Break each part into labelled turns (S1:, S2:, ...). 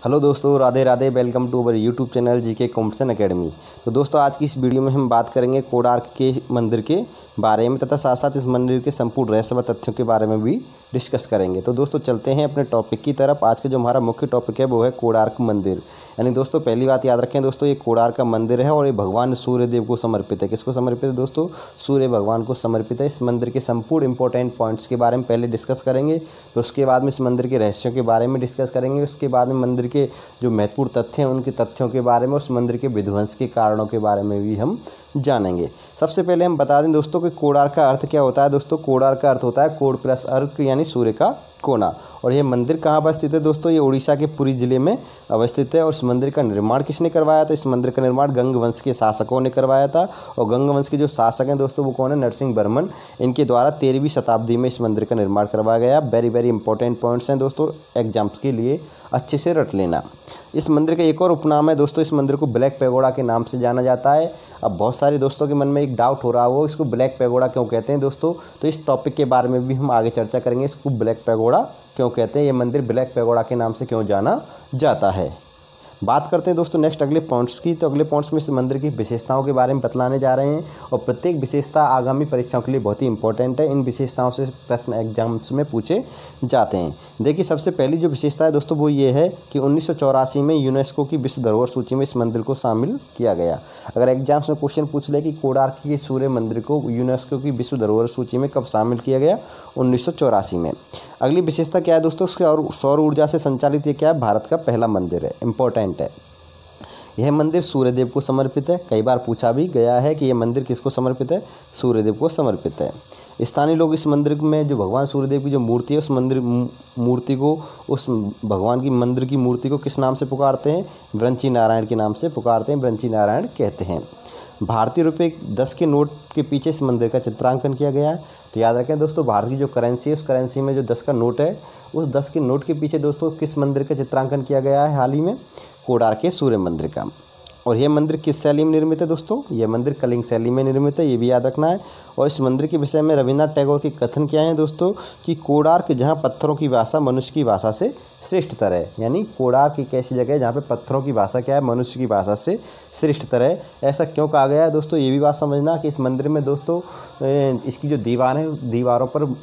S1: Hello दोस्तों, Radhe Radhe. Welcome to our YouTube channel GK competition academy. तो दोस्तों, आज की इस वीडियो में हम बात करेंगे कोणार्क के मंदिर के बारे में तथा साथ साथ इस मंदिर के संपूर्ण रहस्य व तथ्यों के बारे में भी डिस्कस करेंगे। तो दोस्तों, चलते हैं अपने टॉपिक की तरफ। आज का जो हमारा मुख्य टॉपिक है वो है कोणार्क मंदिर। यानी दोस्तों, पहली बात याद रखें दोस्तों, ये कोणार्क का मंदिर है और ये भगवान सूर्य देव को समर्पित है। किसको समर्पित है दोस्तों? सूर्य भगवान को समर्पित है। इस मंदिर के संपूर्ण इंपॉर्टेंट पॉइंट्स के बारे में पहले डिस्कस करेंगे, फिर उसके बाद में इस मंदिर के रहस्यों के बारे में डिस्कस करेंगे। उसके बाद में मंदिर के जो महत्वपूर्ण तथ्य हैं उनके तथ्यों के बारे में, उस मंदिर के विध्वंस के कारणों के बारे में भी हम जानेंगे। सबसे पहले हम बता दें दोस्तों कि कोणार्क का अर्थ क्या होता है। दोस्तों, कोणार्क का अर्थ होता है कोण प्लस अर्क यानी सूर्य का कोना। और यह मंदिर कहाँ पर स्थित है दोस्तों? ये उड़ीसा के पुरी जिले में अवस्थित है। और इस मंदिर का निर्माण किसने करवाया था? इस मंदिर का निर्माण गंग वंश के शासकों ने करवाया था। और गंग वंश के जो शासक हैं दोस्तों वो कौन है? नरसिंह वर्मन। इनके द्वारा 13वीं शताब्दी में इस मंदिर का निर्माण करवाया गया। वेरी इंपॉर्टेंट पॉइंट्स हैं दोस्तों, एग्जाम्स के लिए अच्छे से रट लेना। इस मंदिर का एक और उपनाम है दोस्तों, इस मंदिर को ब्लैक पैगोडा के नाम से जाना जाता है। अब बहुत सारे दोस्तों के मन में एक डाउट हो रहा हो, इसको ब्लैक पैगोडा क्यों कहते हैं दोस्तों? तो इस टॉपिक के बारे में भी हम आगे चर्चा करेंगे। इसको ब्लैक पैगोडा क्यों कहते हैं, ये मंदिर ब्लैक पैगोडा के नाम से क्यों जाना जाता है। बात करते हैं दोस्तों नेक्स्ट अगले पॉइंट्स की। तो अगले पॉइंट्स में इस मंदिर की विशेषताओं के बारे में बतलाने जा रहे हैं। और प्रत्येक विशेषता आगामी परीक्षाओं के लिए बहुत ही इंपॉर्टेंट है। इन विशेषताओं से प्रश्न एग्जाम्स में पूछे जाते हैं। देखिए, सबसे पहली जो विशेषता है दोस्तों वो ये है कि 1984 में यूनेस्को की विश्व धरोहर सूची में इस मंदिर को शामिल किया गया। अगर एग्जाम्स में क्वेश्चन पूछ ले कि कोणार्क के सूर्य मंदिर को यूनेस्को की विश्व धरोहर सूची में कब शामिल किया गया? 1984 में। अगली विशेषता क्या है दोस्तों? उसके और सौर ऊर्जा से संचालित ये क्या है? भारत का पहला मंदिर है। इंपॉर्टेंट है। यह मंदिर सूर्यदेव को समर्पित है। कई बार पूछा भी गया है कि यह मंदिर किसको समर्पित है? सूर्यदेव को समर्पित है। स्थानीय लोग इस मंदिर में जो भगवान सूर्यदेव की जो मूर्ति है उस मंदिर मूर्ति को, उस भगवान की मंदिर की मूर्ति को किस नाम से पुकारते हैं? वृंची नारायण के नाम से पुकारते हैं, वृंची नारायण कहते हैं। भारतीय रुपये 10 के नोट के पीछे इस मंदिर का चित्रांकन किया गया है। तो याद रखें दोस्तों, भारत की जो करेंसी है उस करेंसी में जो 10 का नोट है उस 10 के नोट के पीछे दोस्तों किस मंदिर का चित्रांकन किया गया है हाल ही में? कोणार्क के सूर्य मंदिर का। और यह मंदिर किस शैली में निर्मित है दोस्तों? यह मंदिर कलिंग शैली में निर्मित है, ये भी याद रखना है। और इस मंदिर के विषय में रविन्द्रनाथ टैगोर के कथन क्या है दोस्तों? कि कोणार्क जहाँ पत्थरों की भाषा मनुष्य की भाषा से श्रेष्ठतर है। यानी कोणार्क एक ऐसी जगह है जहाँ पे पत्थरों की भाषा क्या है? मनुष्य की भाषा से श्रेष्ठतर है। ऐसा क्यों कहा गया है दोस्तों? ये भी बात समझना कि इस मंदिर में दोस्तों इसकी जो दीवार है, दीवारों पर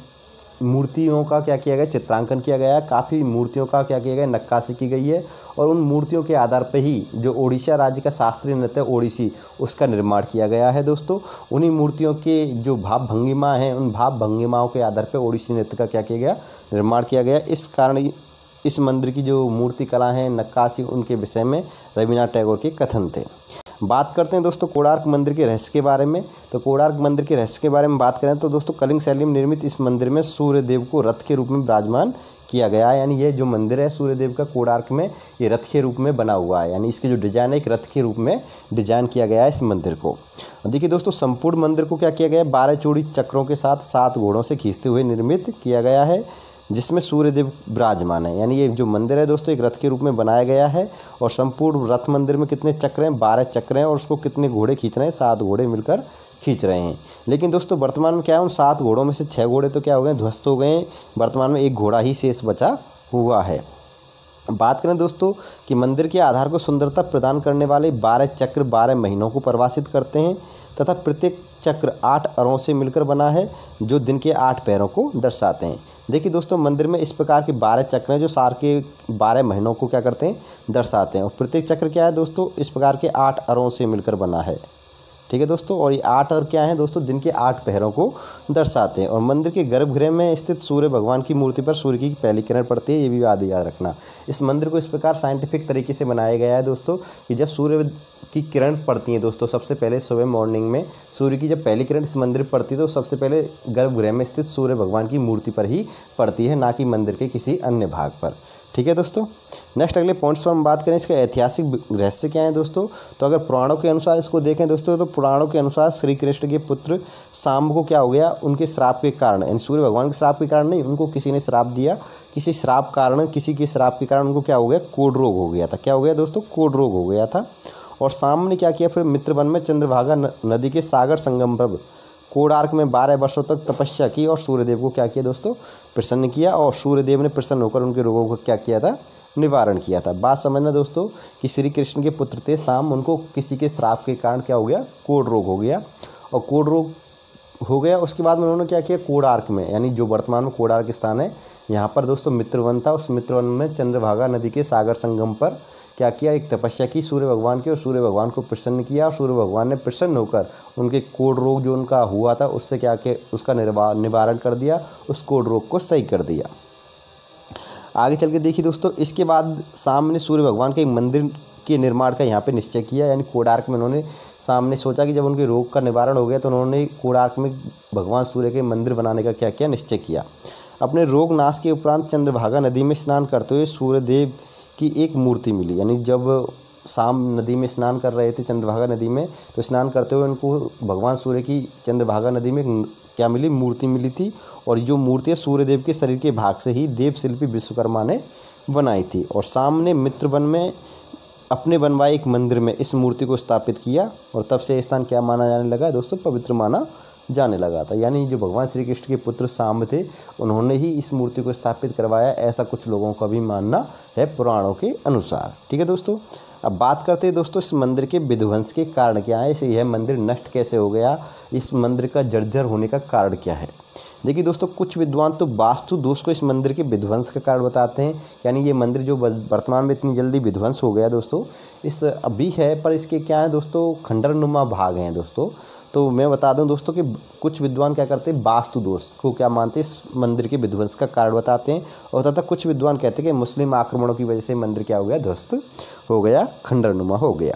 S1: मूर्तियों का क्या किया गया? चित्रांकन किया गया है। काफ़ी मूर्तियों का क्या किया गया? नक्काशी की गई है। और उन मूर्तियों के आधार पर ही जो ओडिशा राज्य का शास्त्रीय नृत्य ओडिसी उसका निर्माण किया गया है दोस्तों। उन्हीं मूर्तियों के जो भाव भंगिमा हैं उन भाव भंगिमाओं के आधार पर ओडिसी नृत्य का क्या किया गया? निर्माण किया गया। इस कारण इस मंदिर की जो मूर्ति कला है, नक्काशी, उनके विषय में रविन्द्रनाथ टैगोर के कथन थे। बात करते हैं दोस्तों कोणार्क मंदिर के रहस्य के बारे में। तो कोणार्क मंदिर के रहस्य के बारे में बात करें तो दोस्तों कलिंग शैली में निर्मित इस मंदिर में सूर्यदेव को रथ के रूप में विराजमान किया गया है। यानी ये जो मंदिर है सूर्यदेव का कोणार्क में, ये रथ के रूप में बना हुआ है। यानी इसकी जो डिजाइन है एक रथ के रूप में डिजाइन किया गया है इस मंदिर को। देखिए दोस्तों, संपूर्ण मंदिर को क्या किया गया है? 12 चूड़ी चक्रों के साथ 7 घोड़ों से खींचते हुए निर्मित किया गया है, जिसमें सूर्यदेव विराजमान है। यानी ये जो मंदिर है दोस्तों एक रथ के रूप में बनाया गया है। और संपूर्ण रथ मंदिर में कितने चक्र हैं? 12 चक्र हैं। और उसको कितने घोड़े खींच रहे हैं? 7 घोड़े मिलकर खींच रहे हैं। लेकिन दोस्तों वर्तमान में क्या है? उन 7 घोड़ों में से 6 घोड़े तो क्या हो गए? ध्वस्त हो गए हैं। वर्तमान में एक घोड़ा ही शेष बचा हुआ है। बात करें दोस्तों कि मंदिर के आधार को सुंदरता प्रदान करने वाले 12 चक्र 12 महीनों को परिभाषित करते हैं तथा प्रत्येक चक्र 8 अरों से मिलकर बना है जो दिन के 8 पैरों को दर्शाते हैं। देखिए दोस्तों, मंदिर में इस प्रकार के 12 चक्र हैं जो साल के 12 महीनों को क्या करते हैं? दर्शाते हैं। और प्रत्येक चक्र क्या है दोस्तों? इस प्रकार के 8 अरों से मिलकर बना है। ठीक है दोस्तों, और ये 8 अर क्या है दोस्तों? दिन के 8 पहरों को दर्शाते हैं। और मंदिर के गर्भगृह में स्थित सूर्य भगवान की मूर्ति पर सूर्य की पहली किरण पड़ती है, ये भी याद रखना। इस मंदिर को इस प्रकार साइंटिफिक तरीके से बनाया गया है दोस्तों कि जब सूर्य की किरण पड़ती है दोस्तों, सबसे पहले सुबह मॉर्निंग में सूर्य की जब पहली किरण इस मंदिर पर पड़ती है तो सबसे पहले गर्भगृह में स्थित सूर्य भगवान की मूर्ति पर ही पड़ती है, ना कि मंदिर के किसी अन्य भाग पर। ठीक है दोस्तों, नेक्स्ट अगले पॉइंट्स पर हम बात करें इसका ऐतिहासिक रहस्य क्या है दोस्तों। तो अगर पुराणों के अनुसार इसको देखें दोस्तों तो पुराणों के अनुसार श्री कृष्ण के पुत्र शाम को क्या हो गया? उनके श्राप के कारण, यानी सूर्य भगवान के श्राप के कारण नहीं, उनको किसी ने श्राप दिया। किसी श्राप कारण, किसी के श्राप के कारण उनको क्या हो गया? कोढ़ रोग हो गया था। क्या हो गया दोस्तों? कोढ़ रोग हो गया था। और शाम ने क्या किया? फिर मित्रवन में चंद्रभागा नदी के सागर संगम पर कोणार्क में 12 वर्षों तक तपस्या की और सूर्यदेव को क्या किया दोस्तों? प्रसन्न किया। और सूर्यदेव ने प्रसन्न होकर उनके रोगों को क्या किया था? निवारण किया था। बात समझना दोस्तों कि श्री कृष्ण के पुत्र थे शाम, उनको किसी के श्राप के कारण क्या हो गया, कोढ़ रोग हो गया। और कोढ़ रोग हो गया उसके बाद में उन्होंने क्या किया, कोणार्क में, यानी जो वर्तमान में कोणार्क स्थान है, यहाँ पर दोस्तों मित्रवन था। उस मित्रवन में चंद्रभागा नदी के सागर संगम पर क्या किया, एक तपस्या की सूर्य भगवान की, और सूर्य भगवान को प्रसन्न किया। और सूर्य भगवान ने प्रसन्न होकर उनके कोढ़ रोग जो उनका हुआ था उससे क्या कि उसका निवारण कर दिया, उस कोढ़ रोग को सही कर दिया। आगे चल के देखिए दोस्तों, इसके बाद सामने सूर्य भगवान के मंदिर के निर्माण का यहाँ पे निश्चय किया, यानी कोणार्क में उन्होंने सामने सोचा कि जब उनके रोग का निवारण हो गया तो उन्होंने कोणार्क में भगवान सूर्य के मंदिर बनाने का क्या किया, निश्चय किया। अपने रोग नाश के उपरांत चंद्रभागा नदी में स्नान करते हुए सूर्यदेव की एक मूर्ति मिली, यानी जब शाम नदी में स्नान कर रहे थे चंद्रभागा नदी में, तो स्नान करते हुए उनको भगवान सूर्य की चंद्रभागा नदी में क्या मिली, मूर्ति मिली थी। और जो मूर्ति सूर्यदेव के शरीर के भाग से ही देव शिल्पी विश्वकर्मा ने बनाई थी। और सामने मित्रवन में अपने बनवाए एक मंदिर में इस मूर्ति को स्थापित किया, और तब से स्थान क्या माना जाने लगा दोस्तों, पवित्र माना जाने लगा था। यानी जो भगवान श्री कृष्ण के पुत्र सांब थे उन्होंने ही इस मूर्ति को स्थापित करवाया, ऐसा कुछ लोगों का भी मानना है पुराणों के अनुसार। ठीक है दोस्तों, अब बात करते हैं दोस्तों इस मंदिर के विध्वंस के कारण क्या है, यह मंदिर नष्ट कैसे हो गया, इस मंदिर का जर्जर होने का कारण क्या है। देखिए दोस्तों, कुछ विद्वान तो वास्तु दोष को इस मंदिर के विध्वंस का कारण बताते हैं, यानी ये मंदिर जो वर्तमान में इतनी जल्दी विध्वंस हो गया दोस्तों, इस अभी है पर इसके क्या है दोस्तों, खंडरनुमा भाग हैं दोस्तों। तो मैं बता दूं दोस्तों कि कुछ विद्वान क्या करते हैं, वास्तु दोष को क्या मानते हैं, इस मंदिर के विध्वंस का कारण बताते हैं। और तथा कुछ विद्वान कहते हैं कि मुस्लिम आक्रमणों की वजह से मंदिर क्या हो गया, ध्वस्त हो गया, खंडरनुमा हो गया।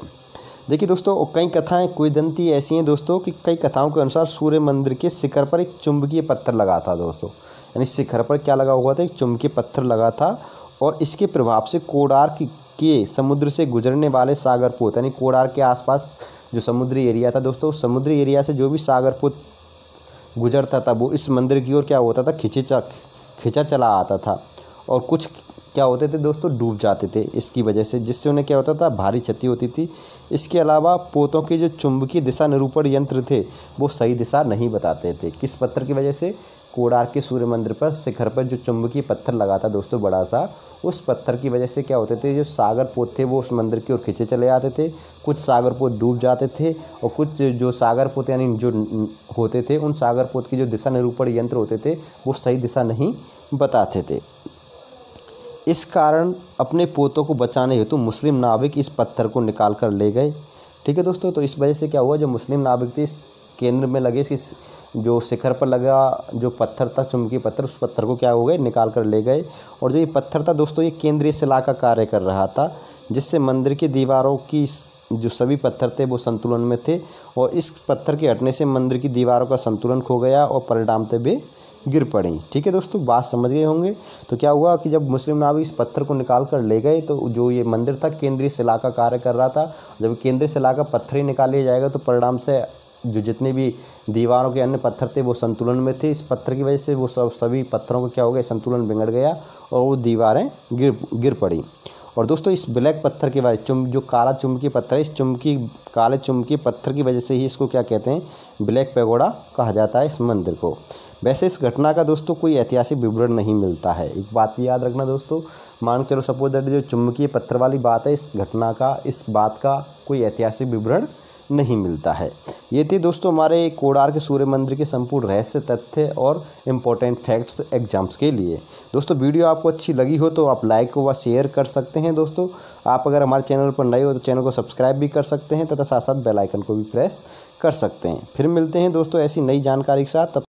S1: देखिए दोस्तों, कई कथाएं किंवदंती ऐसी हैं दोस्तों कि कई कथाओं के अनुसार सूर्य मंदिर के शिखर पर एक चुंबकीय पत्थर लगा था दोस्तों, यानी शिखर पर क्या लगा हुआ था, एक चुंबकीय पत्थर लगा था। और इसके प्रभाव से कोणार्क के समुद्र से गुजरने वाले सागरपोत, यानी कोणार्क के आसपास जो समुद्री एरिया था दोस्तों, उस समुद्री एरिया से जो भी सागरपोत गुजरता था वो इस मंदिर की ओर क्या होता था, खिंचा चला आता था। और कुछ क्या होते थे दोस्तों, डूब जाते थे इसकी वजह से, जिससे उन्हें क्या होता था, भारी क्षति होती थी। इसके अलावा पोतों के जो चुंबकीय दिशा निरूपण यंत्र थे वो सही दिशा नहीं बताते थे। किस पत्थर की वजह से, कोणार्क के सूर्य मंदिर पर शिखर पर जो चुंबकीय पत्थर लगा था दोस्तों बड़ा सा, उस पत्थर की वजह से क्या होते थे, जो सागर पोत थे वो उस मंदिर की ओर खींचे चले आते थे। कुछ सागर पोत डूब जाते थे, और कुछ जो सागर पोत यानी जो होते थे, उन सागर पोत के जो दिशा निरूपण यंत्र होते थे वो सही दिशा नहीं बताते थे। इस कारण अपने पोतों को बचाने हेतु मुस्लिम नाविक इस पत्थर को निकाल कर ले गए। ठीक है दोस्तों, तो इस वजह से क्या हुआ, जो मुस्लिम नाविक थे इस केंद्र में लगे, इस जो शिखर पर लगा जो पत्थर था, चुंबकीय पत्थर, उस पत्थर को क्या हो गए, निकाल कर ले गए। और जो ये पत्थर था दोस्तों, ये केंद्रीय शिला का कार्य कर रहा था, जिससे मंदिर की दीवारों की जो सभी पत्थर थे वो संतुलन में थे। और इस पत्थर के हटने से मंदिर की दीवारों का संतुलन खो गया और परिणामतः वे गिर पड़ी। ठीक है दोस्तों, बात समझ गए होंगे। तो क्या हुआ कि जब मुस्लिम नाविक इस पत्थर को निकाल कर ले गए तो जो ये मंदिर था केंद्रीय शिला का कार्य कर रहा था। जब केंद्रीय शिला का पत्थर ही निकाल लिया जाएगा तो परिणाम से जो जितने भी दीवारों के अन्य पत्थर थे वो संतुलन में थे। इस पत्थर की वजह से वो सभी पत्थरों को क्या हो गया, संतुलन बिगड़ गया और वो दीवारें गिर पड़ी। और दोस्तों इस ब्लैक पत्थर के बारे जो काला चुंबकीय पत्थर है, इस काले चुंबकीय पत्थर की वजह से ही इसको क्या कहते हैं, ब्लैक पैगोडा कहा जाता है इस मंदिर को। वैसे इस घटना का दोस्तों कोई ऐतिहासिक विवरण नहीं मिलता है। एक बात भी याद रखना दोस्तों, मान के चलो सपोज दैट जो चुंबकीय पत्थर वाली बात है, इस घटना का, इस बात का कोई ऐतिहासिक विवरण नहीं मिलता है। ये थे दोस्तों हमारे कोणार्क सूर्य मंदिर के संपूर्ण रहस्य, तथ्य और इम्पोर्टेंट फैक्ट्स एग्जाम्स के लिए। दोस्तों वीडियो आपको अच्छी लगी हो तो आप लाइक व शेयर कर सकते हैं। दोस्तों आप अगर हमारे चैनल पर नए हो तो चैनल को सब्सक्राइब भी कर सकते हैं तथा साथ साथ बेल आइकन को भी प्रेस कर सकते हैं। फिर मिलते हैं दोस्तों ऐसी नई जानकारी के साथ।